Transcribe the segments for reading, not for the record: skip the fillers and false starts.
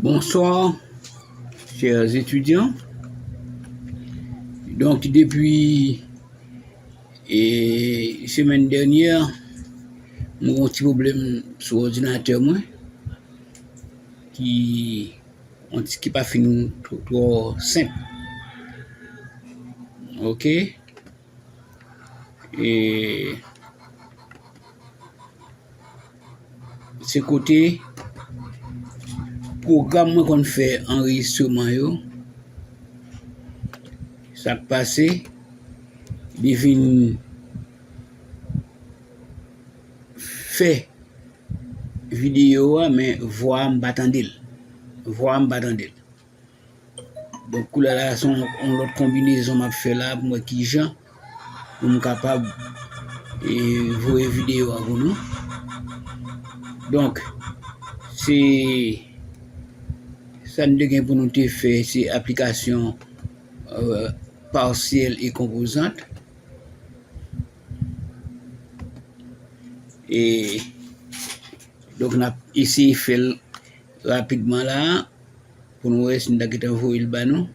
Bonsoir, chers étudiants. Donc, depuis semaine dernière, nous avons un petit problème sur l'ordinateur qui n'est pas fini trop simple. OK? Et ce côté, programme qu'on fait enregistrement, ça passé, il vient fait vidéo, mais voix m'attendait. Donc là, son l'autre combinaison m'a fait là pour moi qui Jean pour me capable et voir vidéo à vous. Donc c'est ça nous devient pour nous faire ces applications partielles et composantes. Et donc on a essayé de faire rapidement là pour nous voir si nous avons envoyé le banon.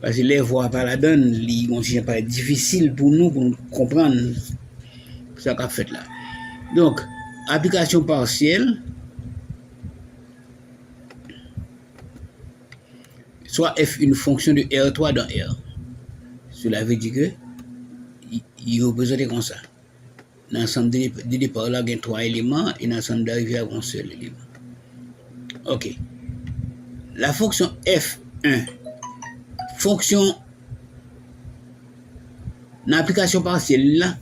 Parce que les voix par la donne, c'est pas difficile pour nous comprendre ce qu'on a fait là. Donc, application partielle, soit F une fonction de R3 dans R. Cela veut dire que il représente comme ça. Dans l'ensemble de départ, là, il y a 3 éléments et dans l'ensemble d'arrivée, il y a un seul élément. OK. La fonction F1, fonction dans l'application partielle là,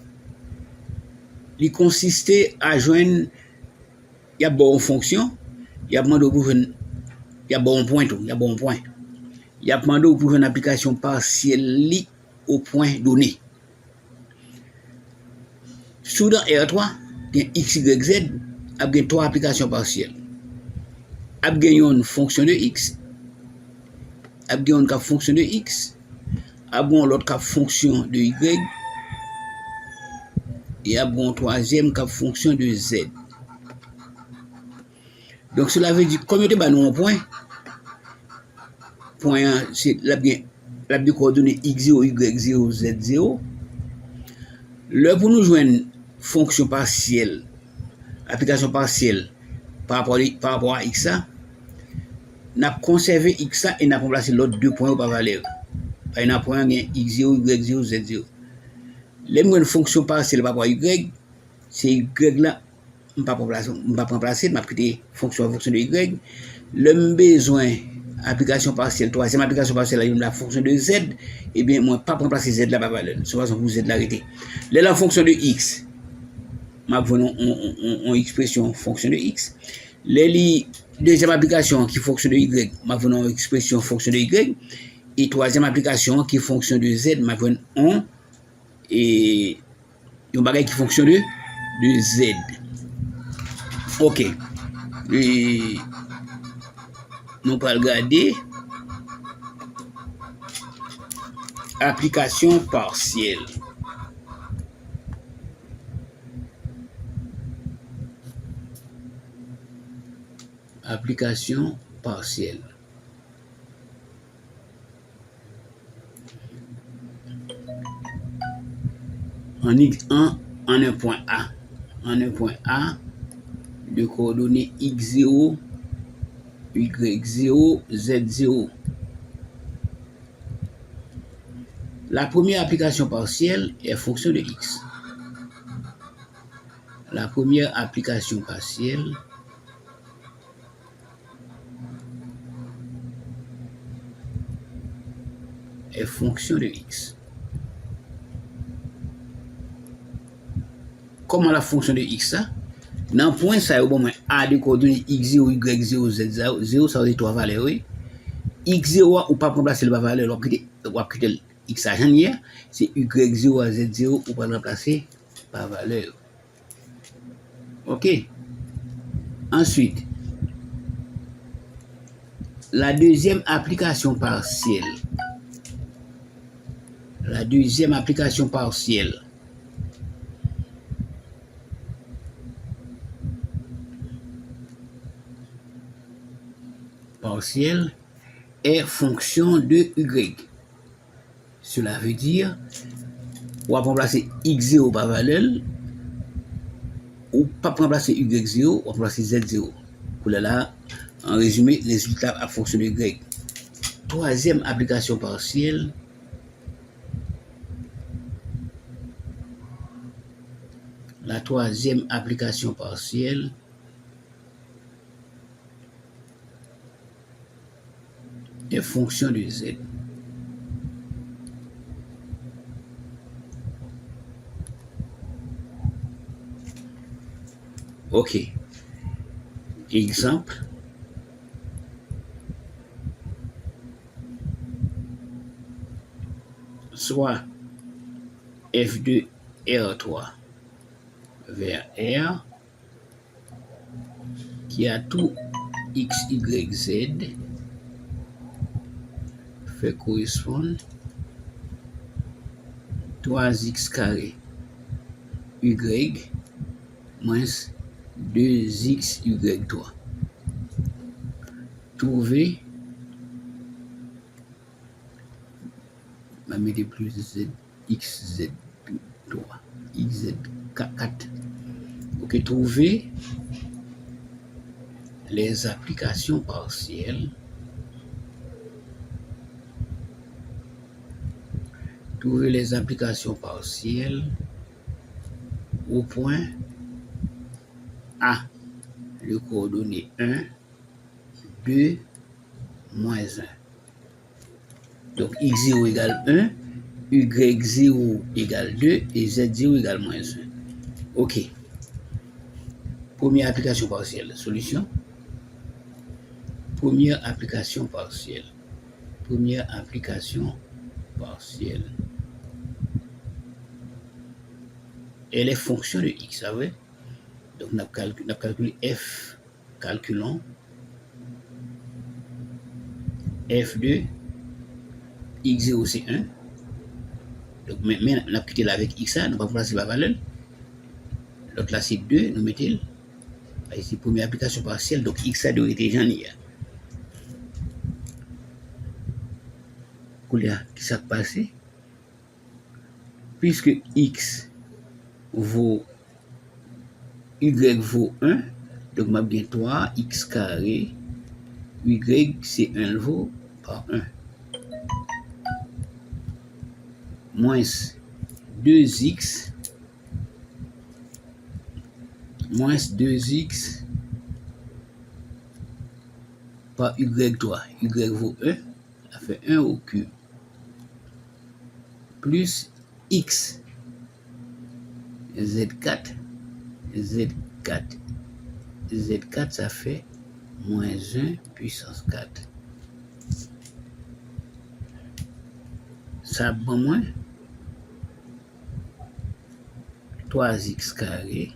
il consistait à joindre, il y a bonne fonction, il y a demandé pour il y a bon point tout, il y a bon point. Il y a demandé pour une application partielle au point donné. Sous dans R3, il y a X, Y, Z, il y a 3 applications partielles. Il y a une fonction de X, il y a une fonction de X, il y a l'autre fonction de Y, et il y a une troisième fonction de Z. Donc cela veut dire, comme il y a un point, c'est la coordonnée X0, Y0, Z0. Là, pour nous joindre fonction partielle, application partielle par rapport à X, nous avons conservé X et nous avons remplacé l'autre 2 points par valeur. Par exemple, point X0, Y0, Z0. Les une fonction partielle par rapport à Y, c'est Y là, je ne vais pas remplacer, je vais prendre fonction de Y. Le besoin application partielle, troisième application partielle, la fonction de Z, eh bien, moi, pas remplacer Z là par valeur. C'est façon pour Z l'arrêter. La fonction de X, je vais une expression fonction de X. Les deuxième application qui fonctionne de Y, je vais une expression fonction de Y. Et troisième application qui fonctionne de Z, je vais une et un bagage qui fonctionne de Z. OK. Et nous allons regarder application partielle. Application partielle. En un point A. En un point A de coordonnées X0, Y0, Z0. La première application partielle est fonction de X. La première application partielle est fonction de X. Comment la fonction de X ça? Dans le point, ça bon, A de coordonnées X0, Y0, Z0, ça veut dire 3 valeurs. X0, ou pas remplacer la valeur, ou pas quitter X à hier, c'est Y0 à Z0, ou pas remplacer par valeur. OK. Ensuite, la deuxième application partielle. La deuxième application partielle. partielle est fonction de y. Cela veut dire, on va remplacer x0 par valeur, ou pas remplacer y0, on va remplacer z0. Pour là, en résumé, résultat à fonction de y. Troisième application partielle, la troisième application partielle est fonction de z. Ok. Exemple. Soit F2 R3 vers R qui a tout X, Y, Z fait correspondre 3x carré Y moins 2x Y3. Trouver, on va mettre plus Z, X, Z3, X, Z4. Ok, trouver les applications partielles. Trouver les applications partielles au point A, le coordonnée 1, 2, moins 1. Donc x0 égale 1, y0 égale 2 et z0 égale moins 1. Ok. Première application partielle. Solution. Première application partielle. Première application partielle. Elle est fonction de x, ça vrai? Donc, on a calculé f, calculons f2, x0 c'est 1. Donc, maintenant, on a quitté là avec x, on va placer la valeur. Donc là, c'est 2, nous mettons. Ici, première application partielle, donc x a doit être j'en ai. Qu'est-ce qui s'est passé? Puisque x vaut y vaut 1, donc ma bien 3, x carré, y c'est 1 vaut par 1. Moins 2x moins 2x par y3. Y vaut 1, ça fait 1 au cube. Plus x, z4, z4, z4 ça fait moins 1 puissance 4. Ça va moins 3x carré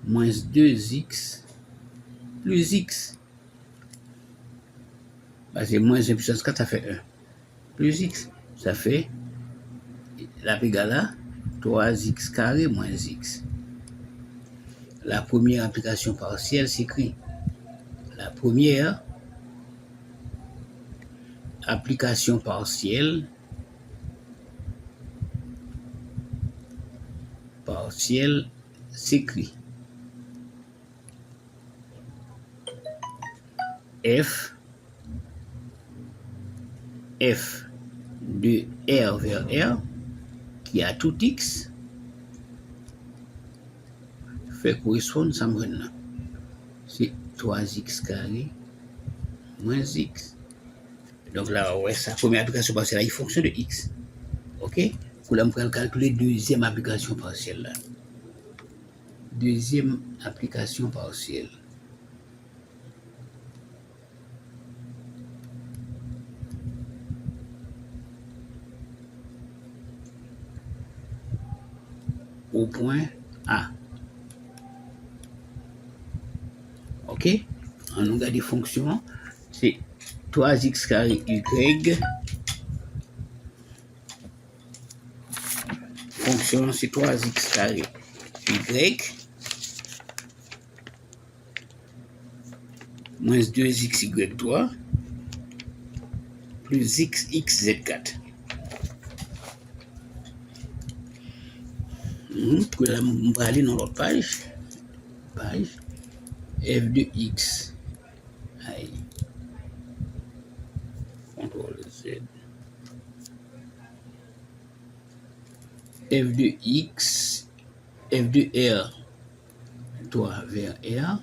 moins 2x plus x. Parce que moins 1 puissance 4, ça fait 1. Plus x, ça fait la égale à 3x carré moins x. La première application partielle s'écrit. La première application partielle s'écrit f de R vers R qui a tout x fait correspondre ça maintenant. C'est 3x carré moins x. Donc là, ouais, sa première application partielle, il fonctionne de x. Ok? Pour là, on peut calculer deuxième application partielle. Là. Deuxième application partielle. Au point A. Ok? On regarde des fonctions. C'est 3x carré y. Fonction, c'est 3x carré y moins 2xy3 plus xz4. Pour la on va aller dans l'autre page f de x. Aïe. CTRL Z. F de x, f de r, 3 vers r,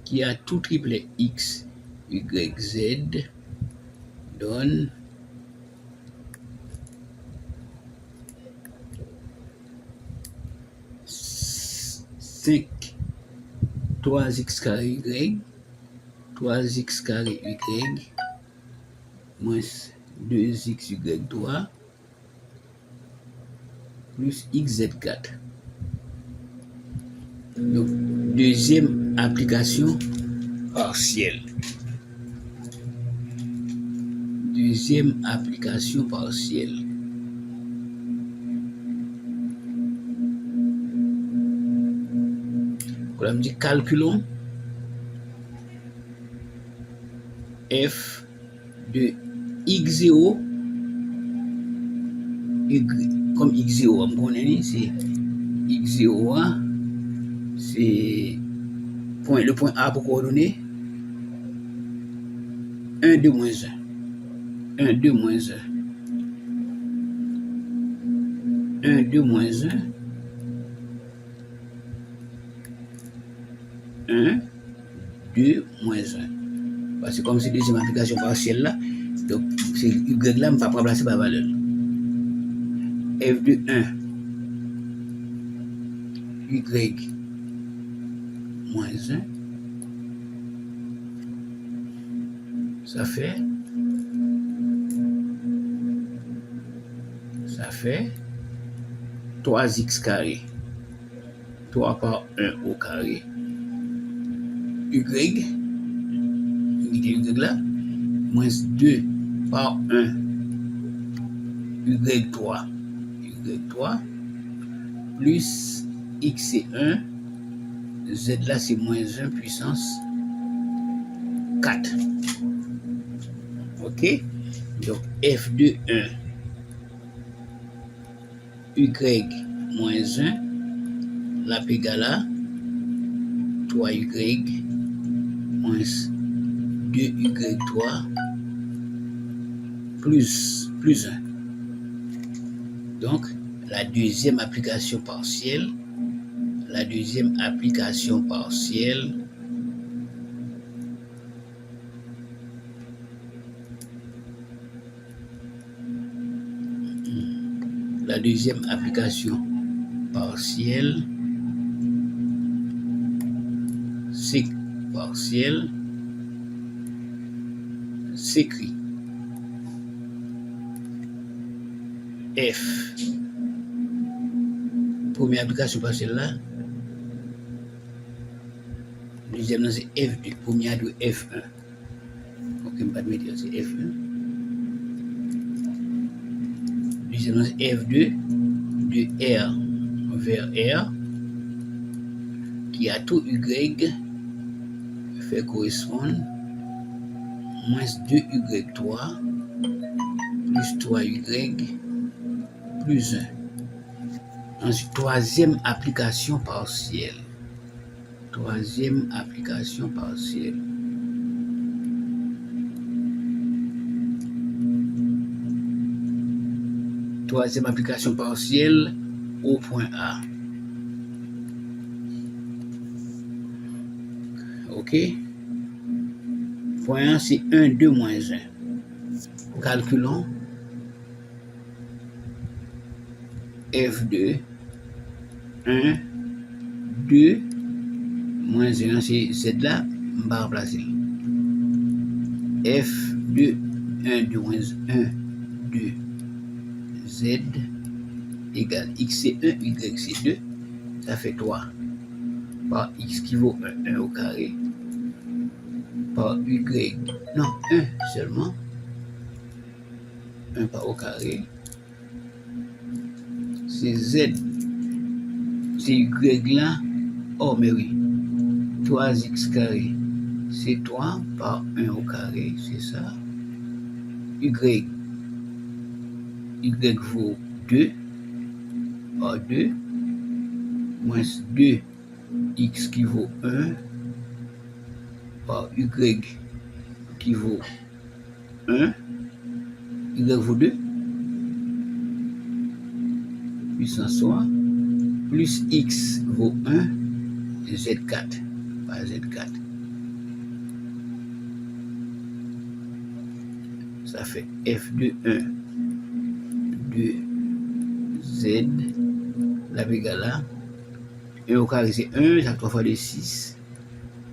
qui a tout triplet x, y, z, donne 5 3x carré y, 3x carré y, moins 2xy3, plus xz4. Donc, deuxième application partielle. Deuxième application partielle. On me dit calculons f de x0 y, comme x0 on connaît c'est x0 c'est le point A pour coordonner 1 2 moins 1 1 2 moins 1 1 2 moins 1 1 2 moins 1. Parce que comme c'est deuxième application partielle là, donc c'est y là, on va pas remplacer par valeur. F de 1 y moins 1, ça fait 3x carré, 3 par 1 au carré, y là, moins 2 par 1, y3, plus x c'est 1, z là c'est moins 1 puissance 4. Ok? Donc f de 1, y moins 1, la égale à 3y moins 2y3 plus 1. Donc, la deuxième application partielle, s'écrit f. Première application partielle là. Deuxième c'est f2. Première de f1. Ok, je ne vais pas mettre c'est f1. Deuxième c'est f2 de r vers r qui a tout y fait correspondre moins 2y3 plus 3y plus 1. Ensuite, troisième application partielle. Troisième application partielle au point A. Ok? Point A, c'est 1, 2 moins 1. Calculons F2, 1, 2, moins 1, c'est Z là, on va remplacer. F2, 1, 2 moins 1, 2, Z égale X c'est 1, Y c'est 2, ça fait 3. Par X qui vaut 1, 1 au carré. Par Y, non, 1 seulement. 1 par au carré. C'est Z. C'est Y là. Oh, mais oui. 3x carré, c'est 3 par 1 au carré, c'est ça. Y vaut 2 par 2, moins 2x qui vaut 1 par y qui vaut 1, y vaut 2, puissance 3, plus x vaut 1, z4, par z4. Ça fait f de 1 de z, la égale là. 1 au carré c'est 1, ça fait 3 fois de 6,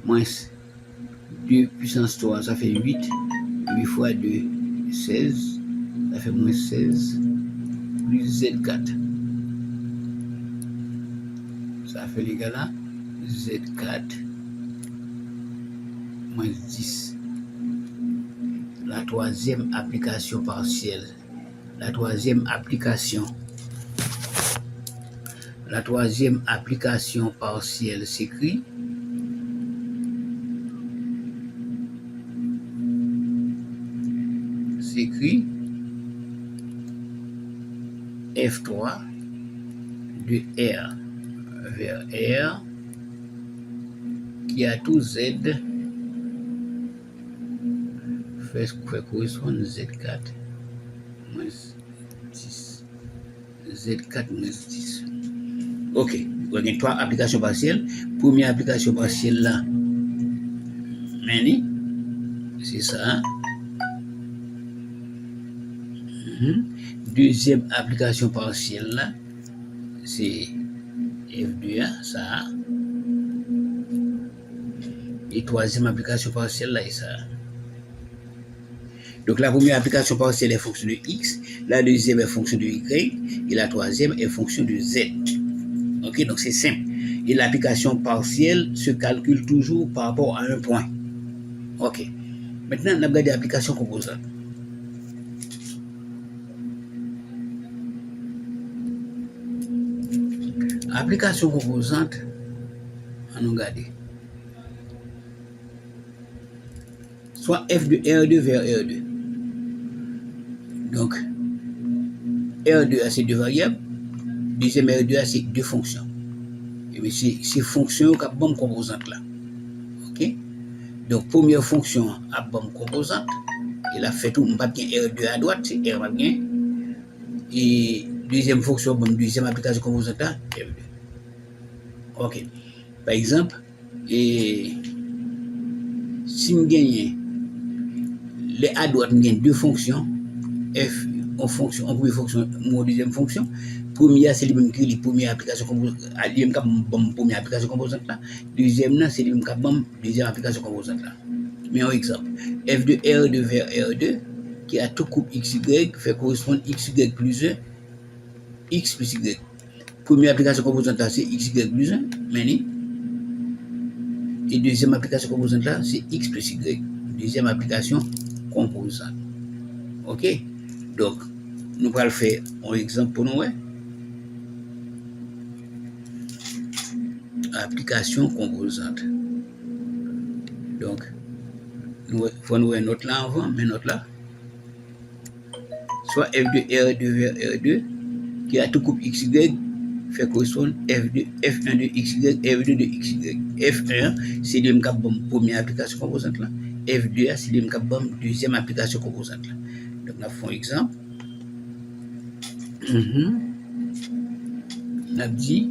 moins 2 puissance 3, ça fait 8, 8 fois 2, 16, ça fait moins 16, plus z4. Ça fait l'égal à z4 moins 10. La troisième application partielle. La troisième application partielle s'écrit F3 de R vers R qui a tout Z fait correspondre Z4 moins 10. Z4 moins 10. Ok, on a trois applications partielles. Première application partielle là, c'est ça. Deuxième application partielle là, c'est F2A, ça. Et troisième application partielle là, est ça. Donc la première application partielle est fonction de X, la deuxième est fonction de Y, et la troisième est fonction de Z. Ok, donc c'est simple. Et l'application partielle se calcule toujours par rapport à un point. Ok. Maintenant, on a regardé l'application composante. Application composante, on a regardé. Soit f de R2 vers R2. Donc, R2 c'est deux variables, deuxième R2 c'est deux fonctions. Et bien, c'est fonctions qui ont bonne composante là. Ok? Donc, première fonction a bonne composante. Il a fait tout, on va bien R2 à droite, c'est R va bien. Et deuxième fonction, bonne deuxième application composante là, R2. Ok. Par exemple, et si je gagne les à droite, je gagne deux fonctions, f en première fonction, mon deuxième fonction. Première, c'est le même que la première application composante, première application composante là. Deuxième, c'est le même que deuxième application composante là. Mais un exemple, f de R2 vers R2, qui a tout coupe XY, fait correspondre XY plus 1, X plus Y. Première application composante là, c'est XY plus 1, et deuxième application composante là, c'est X plus Y. Deuxième application composante. Ok? Donc, nous allons faire un exemple pour nous. Ouais? Application composante. Donc, nous faut nous une note là avant, mais note là. Soit f de R2 vers R2, qui a tout coupe XY, fait correspondre F1 de XY, F2 de XY. F1, c'est le même première application composante là. F2, c'est le même deuxième application composante là. Donc, nous faisons un exemple. On a dit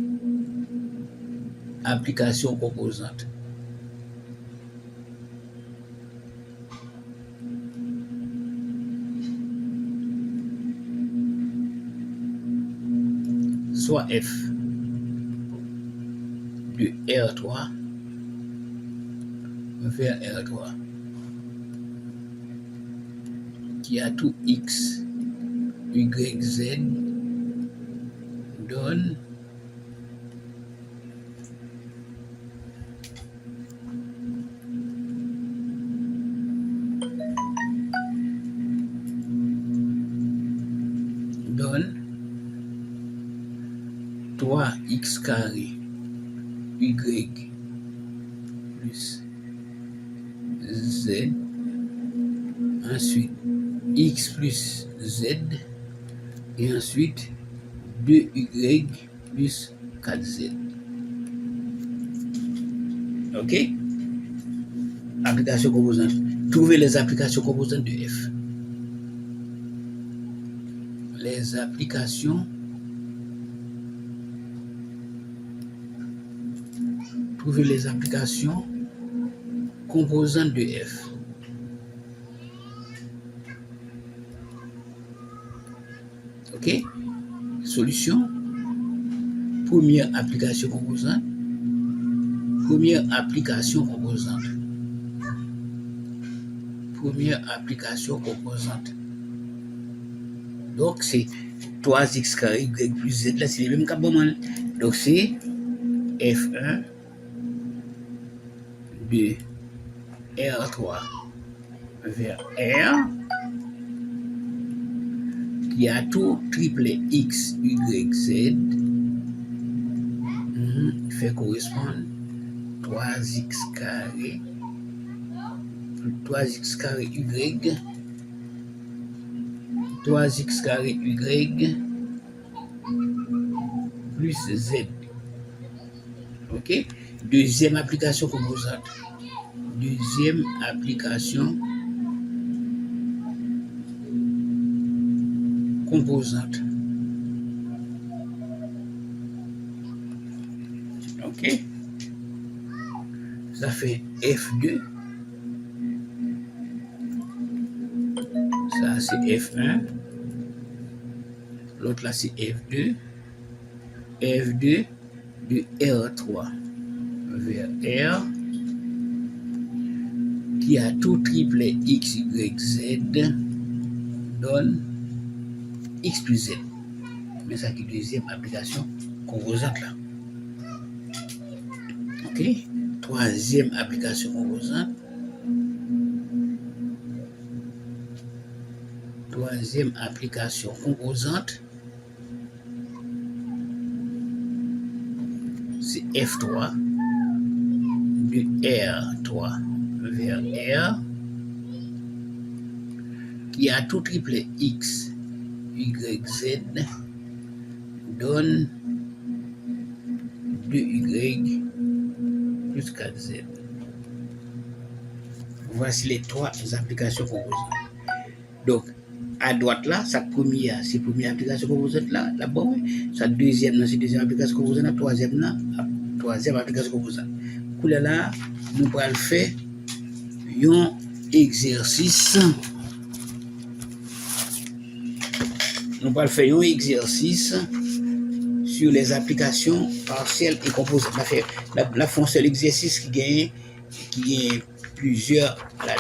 application composante. Soit F de R3 vers R3 qui a tout X, Y, Z donne donne 3x carré Y plus Z. Ensuite, X plus Z. Et ensuite, 2Y plus 4Z. OK? Application composante. Trouvez les applications composantes de F. Les applications. Trouvez les applications composantes de F. OK? Solution. Première application composante. Première application composante. Première application composante. Donc, c'est 3x carré y plus z. Là, c'est le même cas. Donc, c'est F1 de R3 vers R qui a tout triplé x, y, z. Fait correspondre 3x carré plus 3x carré y 3x carré y plus z. OK? Deuxième application composante. Deuxième application composante. OK? Ça fait F2. Ça, c'est F1. L'autre là, c'est F2. F2 de R3 vers R qui a tout triplé x, y, z donne x plus z. Mais ça qui est deuxième application composante là. OK? Troisième application composante. Troisième application composante. C'est F3 de R3 vers R qui a tout triplé x, y, z donne 2y plus 4z. Voici les trois applications composantes. Donc, à droite là, sa première, c'est première application composante là, là-bas, sa deuxième là, c'est deuxième application composante, la troisième là, troisième application composante. Pour là, nous allons faire un exercice. Nous allons faire un exercice sur les applications partielles et composantes. La fonction l'exercice qui gagne plusieurs là.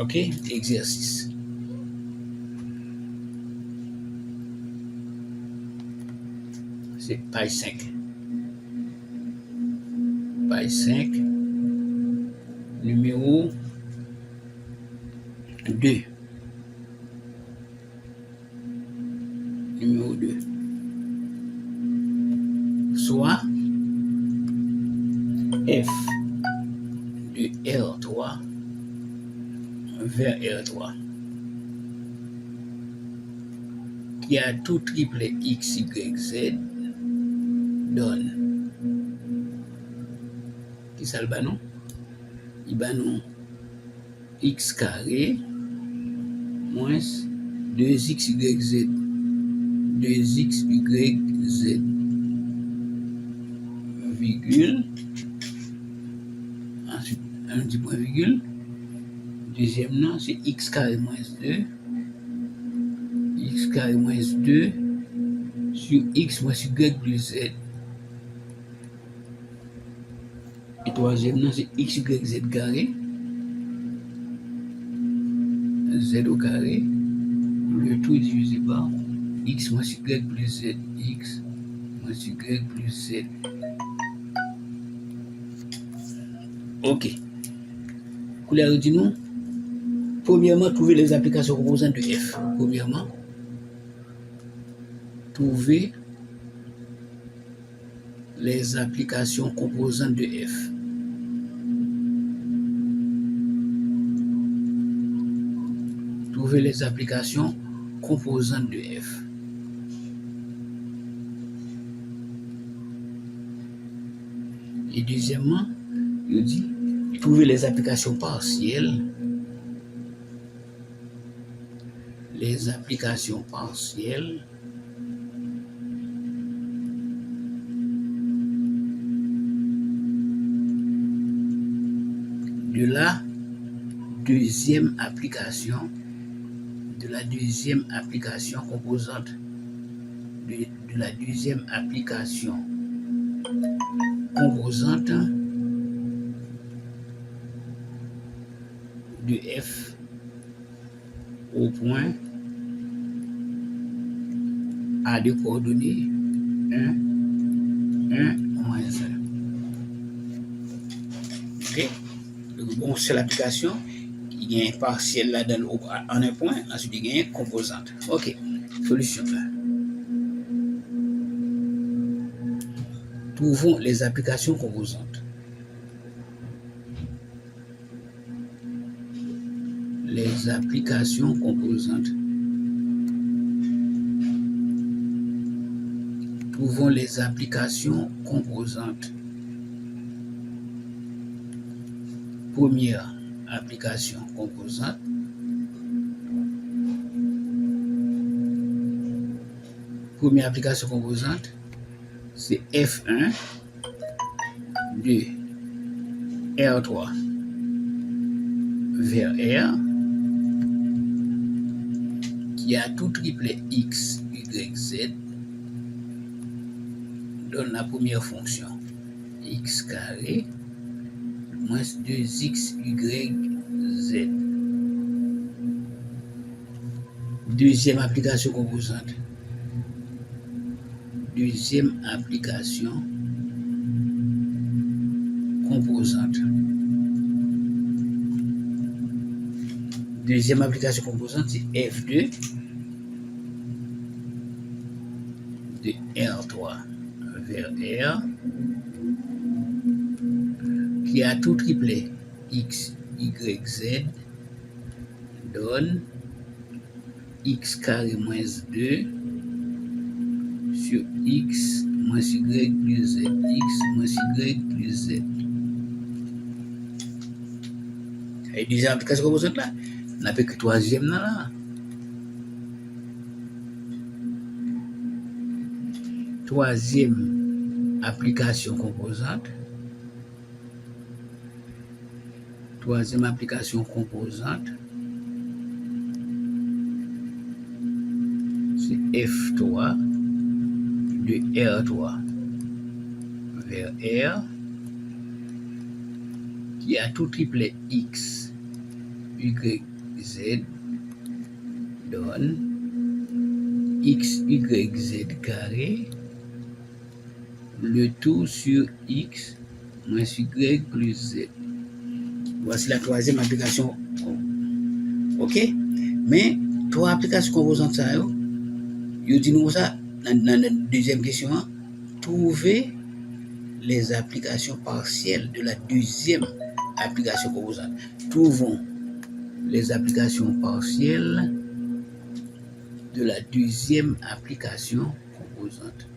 OK? Exercice. C'est page 5. Page 5. Numéro 2. Numéro 2. Soit F de R3 vers R3 qui a tout triplé x, y, z donne qui ça le banon? Il banon x carré moins 2x, y, z 2x, y, z virgule ensuite un petit point virgule. Deuxième nom, c'est x carré moins 2. X carré moins 2 sur x moins y plus z. Et troisième nom, c'est x, y, z carré. Z au carré. Le tout est divisé par x moins y plus z. X moins y plus z. OK. Couleur dit nous. Premièrement, trouver les applications composantes de F. Premièrement, trouver les applications composantes de f. Trouver les applications composantes de f. Et deuxièmement, il dit trouver les applications partielles. Les applications partielles de la deuxième application composante de la deuxième application composante de f au point A de coordonnées 1, 1, moins 1. Ok? Donc, bon, c'est l'application. Il y a un partiel là en un point, ensuite il y a une composante. Ok, solution là. Trouvons les applications composantes. Les applications composantes. Trouvons les applications composantes. Première application composante. Première application composante, c'est F1 de R3 vers R qui a tout triplet X, Y, Z donne la première fonction X carré moins 2X, Y, Z. Deuxième application composante. Deuxième application composante. Deuxième application composante, c'est F2 de R3 vers R qui a tout triplet X, Y, Z donne X carré moins 2 sur X moins Y plus Z. X moins Y plus Z. Et deuxième application composante là, on n'a pas que troisième là. Troisième application composante. Troisième application composante, c'est F3 de R3 vers R qui a tout triplet X, Y, Z donne X, Y, Z carré, le tout sur X moins Y plus Z. Voici la troisième application. Ok? Mais, trois applications composantes, ça, yo dit nous ça, dans la deuxième question, trouver les applications partielles de la deuxième application composante. Trouvons les applications partielles de la deuxième application composante.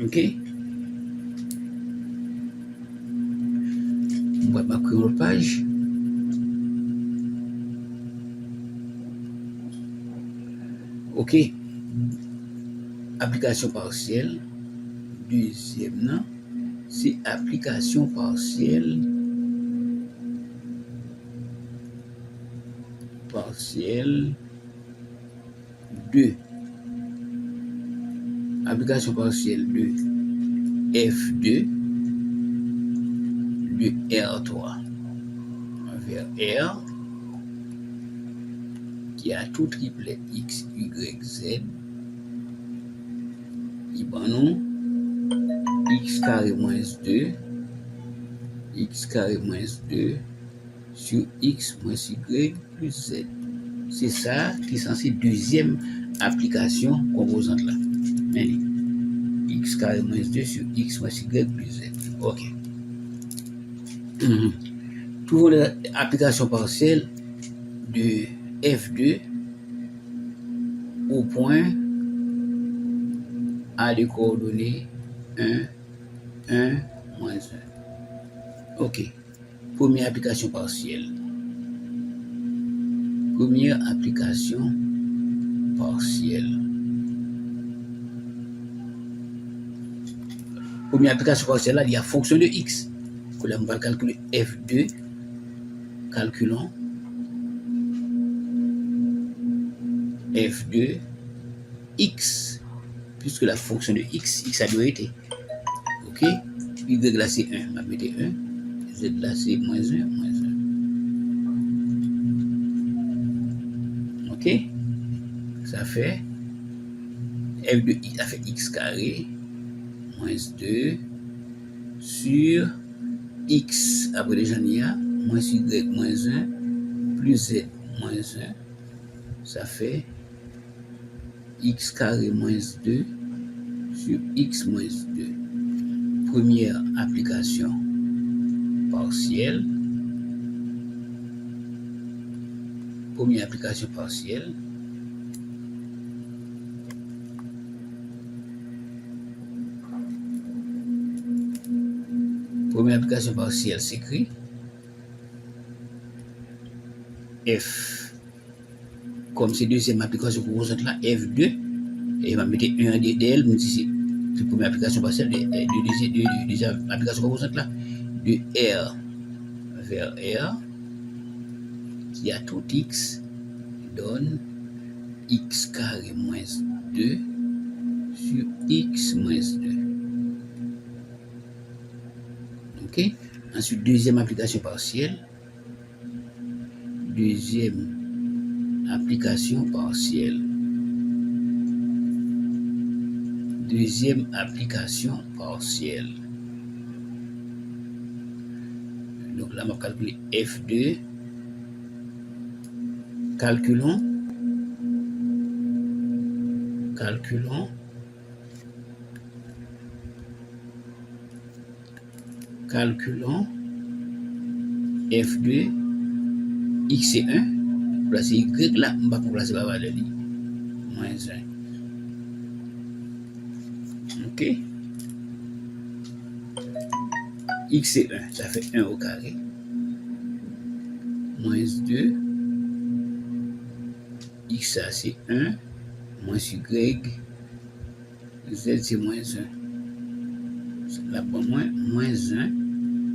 Ok? On va marquer une page. Ok. Application partielle. Deuxième nom, c'est application partielle. Partielle 2. Application partielle 2. F2 de R3 vers R qui a tout triplet X, Y, Z. Il prend X carré moins 2, X carré moins 2 sur X moins Y plus Z. C'est ça qui est censé deuxième application composante là. X carré moins 2 sur X moins Y plus Z. OK. Trouvons l'application partielle de F2 au point A de coordonnées 1, 1, moins 1. OK. Première application partielle. Première application partielle. Première application partielle, là, il y a fonction de X. Là, on va calculer F2. Calculons F2 X, puisque la fonction de X a dualité. OK? Y là, c'est 1. On va mettre 1. Z là, c'est moins 1, moins 1. OK? Ça fait F2 ça fait X carré moins 2 sur X, après déjà il y a moins Y moins 1 plus Z moins 1. Ça fait X carré moins 2 sur X moins 2. Première application partielle. Première application partielle. Première application partielle s'écrit F, comme c'est deuxième application composante là, F2, et il va mettre 1 DL, c'est la première application partielle de deuxième application composante là, de R vers R, qui a tout X, donne X carré moins 2 sur X moins 2. OK? Ensuite, deuxième application partielle. Deuxième application partielle. Deuxième application partielle. Donc là, on va calculer F2. Calculons F2, X c'est 1, placer Y là, on va placer la valeur de moins 1. OK? X c'est 1, ça fait 1 au carré. Moins 2. X ça c'est 1, moins Y. Z c'est moins 1. Là, pour moins 1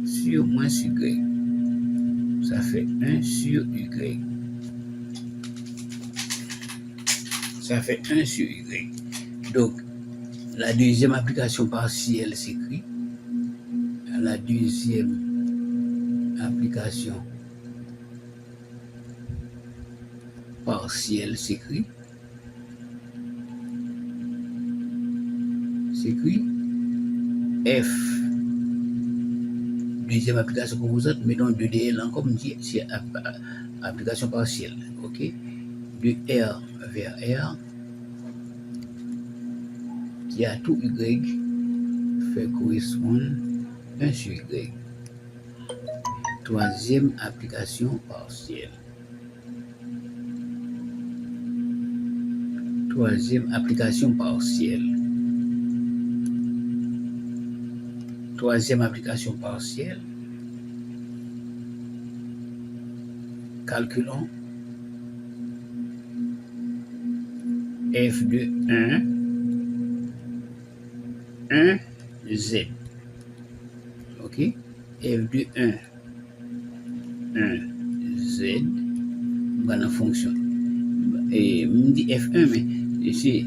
sur moins Y. Ça fait 1 sur Y. Ça fait 1 sur Y. Donc, la deuxième application partielle s'écrit. La deuxième application partielle s'écrit. F. Deuxième application composante, mettons 2DL en comme dit, c'est application partielle. OK? De R vers R, qui a tout Y, fait correspondre 1 sur Y. Troisième application partielle. Troisième application partielle. Troisième application partielle. Calculons F de 1 Z. OK? F de 1 Z. Dans la fonction. Et me dit F1, mais c'est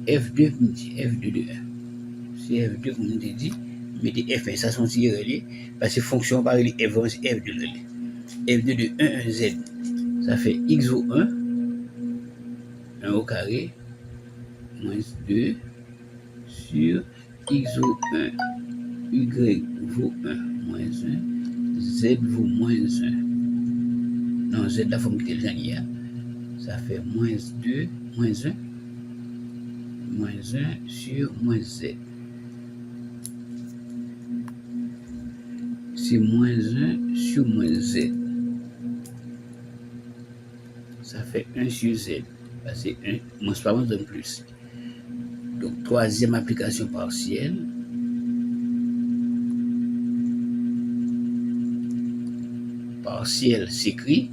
F2, F2 de 1. C'est F2, comme on dit, mais F1, ça sont tirés, parce que fonction par les F1, c'est F2 de F2 de 1 Z. Ça fait X vaut 1, 1 au carré, moins 2, sur X vaut 1, Y vaut 1, moins 1, Z vaut moins 1. Non, Z la forme qui est déjà, ça fait moins 2 moins 1 sur moins Z. C'est moins 1 sur moins Z. Ça fait 1 sur Z. C'est 1, moins pas moins de plus. Donc, troisième application partielle. Partielle s'écrit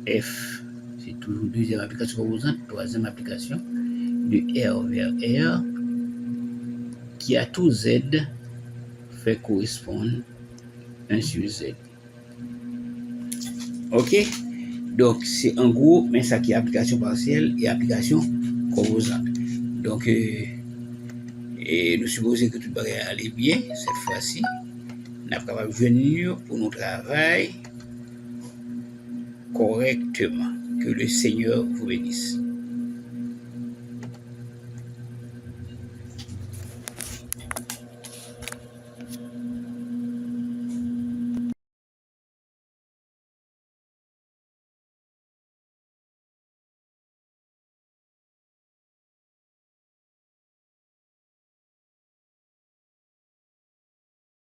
F, c'est toujours deuxième application composante, troisième application, de R vers R, qui à tout Z fait correspondre 1 sur Z. Ok? Donc, c'est en gros, mais ça qui est application partielle et application composante. Donc, et nous supposons que tout va aller bien cette fois-ci. Nous sommes capables de venir pour notre travail correctement. Que le Seigneur vous bénisse.